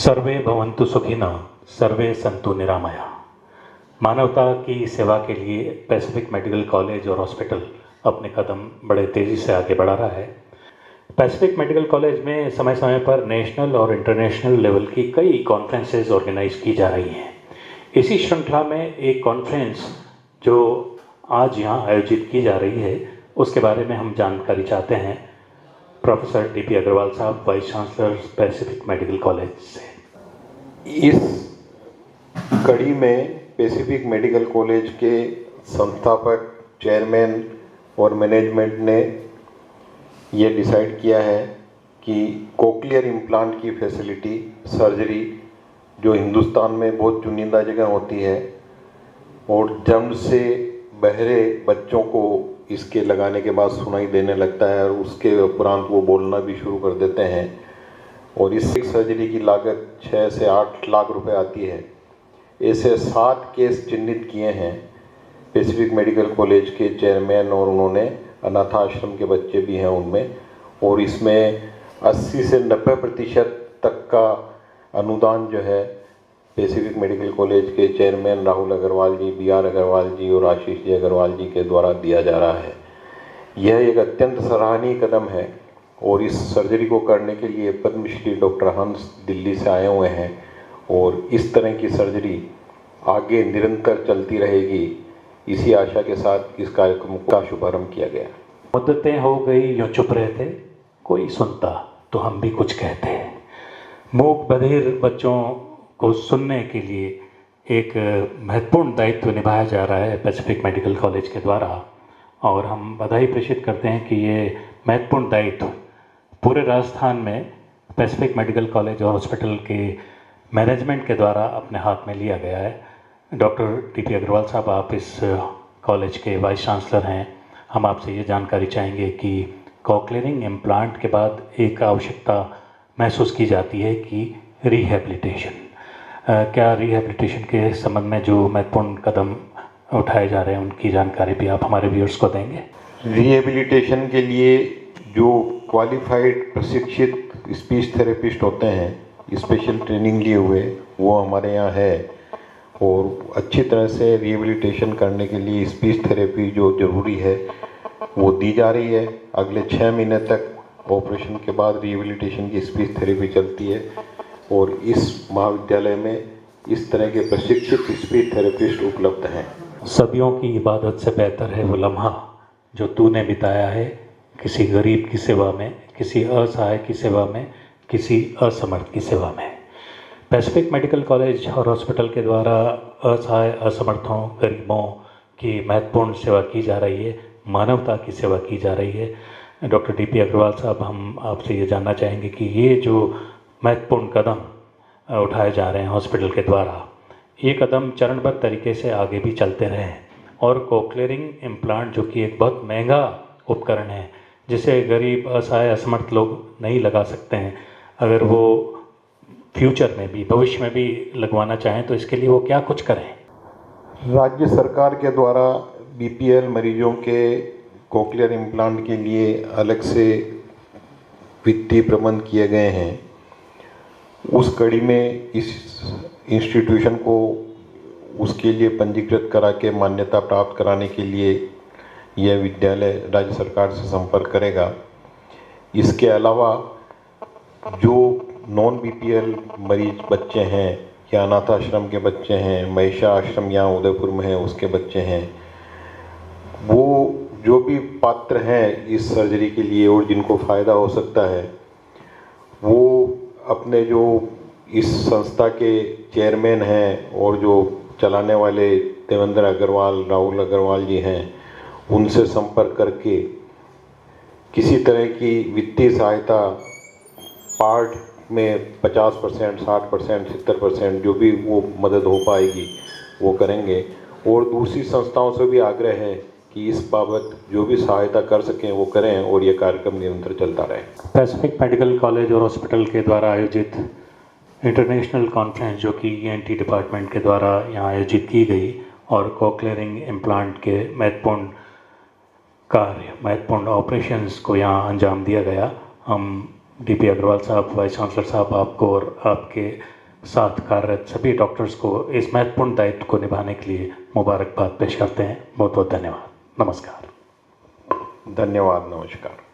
सर्वे भवन्तु सुखिनः, सर्वे संतु निरामया। मानवता की सेवा के लिए पैसिफिक मेडिकल कॉलेज और हॉस्पिटल अपने कदम बड़े तेज़ी से आगे बढ़ा रहा है। पैसिफिक मेडिकल कॉलेज में समय समय पर नेशनल और इंटरनेशनल लेवल की कई कॉन्फ्रेंसेस ऑर्गेनाइज की जा रही हैं। इसी श्रृंखला में एक कॉन्फ्रेंस जो आज यहाँ आयोजित की जा रही है, उसके बारे में हम जानकारी चाहते हैं प्रोफेसर डी.पी. अग्रवाल साहब, vice chancellor Pacific medical college से। इस कड़ी में पैसिफिक मेडिकल कॉलेज के संस्थापक, चेयरमैन और मैनेजमेंट ने ये डिसाइड किया है कि कोक्लियर इम्प्लांट की फैसिलिटी, सर्जरी जो हिंदुस्तान में बहुत चुनिंदा जगह होती है और जन्म से बहरे बच्चों को इसके लगाने के बाद सुनाई देने लगता है और उसके उपरांत वो बोलना भी शुरू कर देते हैं और इस सर्जरी की लागत 6 से 8 लाख रुपए आती है। ऐसे 7 केस चिन्हित किए हैं पैसिफिक मेडिकल कॉलेज के चेयरमैन और उन्होंने अनाथ आश्रम के बच्चे भी हैं उनमें, और इसमें 80 से 90% तक का अनुदान जो है पैसिफिक मेडिकल कॉलेज के चेयरमैन राहुल अग्रवाल जी, बी.आर. अग्रवाल जी और आशीष जी अग्रवाल जी के द्वारा दिया जा रहा है। यह एक अत्यंत सराहनीय कदम है और इस सर्जरी को करने के लिए पद्मश्री डॉक्टर हंस दिल्ली से आए हुए हैं और इस तरह की सर्जरी आगे निरंतर चलती रहेगी, इसी आशा के साथ इस कार्यक्रम का शुभारंभ किया गया। मुद्दतें हो गई यूँ चुप रहे थे, कोई सुनता तो हम भी कुछ कहते। मूक बधिर बच्चों को सुनने के लिए एक महत्वपूर्ण दायित्व निभाया जा रहा है पैसिफिक मेडिकल कॉलेज के द्वारा, और हम बधाई प्रेषित करते हैं कि ये महत्वपूर्ण दायित्व पूरे राजस्थान में पैसिफिक मेडिकल कॉलेज और हॉस्पिटल के मैनेजमेंट के द्वारा अपने हाथ में लिया गया है। Doctor DP. अग्रवाल साहब, आप इस कॉलेज के वाइस चांसलर हैं। हम आपसे ये जानकारी चाहेंगे कि कॉक्लियरिंग इम्प्लांट के बाद एक आवश्यकता महसूस की जाती है कि रिहैबिलिटेशन, क्या रिहैबिलिटेशन के संबंध में जो महत्वपूर्ण कदम उठाए जा रहे हैं उनकी जानकारी भी आप हमारे व्यूअर्स को देंगे? रिहैबिलिटेशन के लिए जो क्वालिफाइड प्रशिक्षित स्पीच थेरेपिस्ट होते हैं, स्पेशल ट्रेनिंग लिए हुए, वो हमारे यहाँ है और अच्छी तरह से रिहैबिलिटेशन करने के लिए स्पीच थेरेपी जो ज़रूरी है वो दी जा रही है। अगले 6 महीने तक ऑपरेशन के बाद रिहैबिलिटेशन की स्पीच थेरेपी चलती है और इस महाविद्यालय में इस तरह के प्रशिक्षित स्पीच थेरेपिस्ट उपलब्ध हैं। सदियों की इबादत से बेहतर है वो लम्हा जो तूने बिताया है किसी गरीब की सेवा में, किसी असहाय की सेवा में, किसी असमर्थ की सेवा में। पैसिफिक मेडिकल कॉलेज और हॉस्पिटल के द्वारा असहाय, असमर्थों, गरीबों की महत्वपूर्ण सेवा की जा रही है, मानवता की सेवा की जा रही है। Doctor DP. अग्रवाल साहब, हम आपसे ये जानना चाहेंगे कि ये जो महत्वपूर्ण कदम उठाए जा रहे हैं हॉस्पिटल के द्वारा, ये कदम चरणबद्ध तरीके से आगे भी चलते रहें और कोक्लियरिंग इम्प्लांट जो कि एक बहुत महंगा उपकरण है जिसे गरीब, असहाय, असमर्थ लोग नहीं लगा सकते हैं, अगर वो फ्यूचर में भी, भविष्य में भी लगवाना चाहें तो इसके लिए वो क्या कुछ करें? राज्य सरकार के द्वारा बीपीएल मरीजों के कोक्लियर इम्प्लांट के लिए अलग से वित्तीय प्रबंध किए गए हैं। उस कड़ी में इस इंस्टीट्यूशन को उसके लिए पंजीकृत करा के मान्यता प्राप्त कराने के लिए यह विद्यालय राज्य सरकार से संपर्क करेगा। इसके अलावा जो नॉन बीपीएल मरीज बच्चे हैं या अनाथ आश्रम के बच्चे हैं, महिषा आश्रम यहाँ उदयपुर में है उसके बच्चे हैं, वो जो भी पात्र हैं इस सर्जरी के लिए और जिनको फ़ायदा हो सकता है, वो अपने जो इस संस्था के चेयरमैन हैं और जो चलाने वाले देवेंद्र अग्रवाल, राहुल अग्रवाल जी हैं, उनसे संपर्क करके किसी तरह की वित्तीय सहायता पार्ट में 50%, 60%, 70% जो भी वो मदद हो पाएगी वो करेंगे। और दूसरी संस्थाओं से भी आग्रह है कि इस बाबत जो भी सहायता कर सकें वो करें और ये कार्यक्रम निरंतर चलता रहे। पैसिफिक मेडिकल कॉलेज और हॉस्पिटल के द्वारा आयोजित इंटरनेशनल कॉन्फ्रेंस जो कि ईएनटी डिपार्टमेंट के द्वारा यहाँ आयोजित की गई और कोक्लियरिंग इम्प्लांट के महत्वपूर्ण कार्य, महत्वपूर्ण ऑपरेशंस को यहाँ अंजाम दिया गया, हम डीपी अग्रवाल साहब, वाइस चांसलर साहब, आपको और आपके साथ कार्यरत सभी डॉक्टर्स को इस महत्वपूर्ण दायित्व को निभाने के लिए मुबारकबाद पेश करते हैं। बहुत बहुत धन्यवाद। नमस्कार। धन्यवाद। नमस्कार।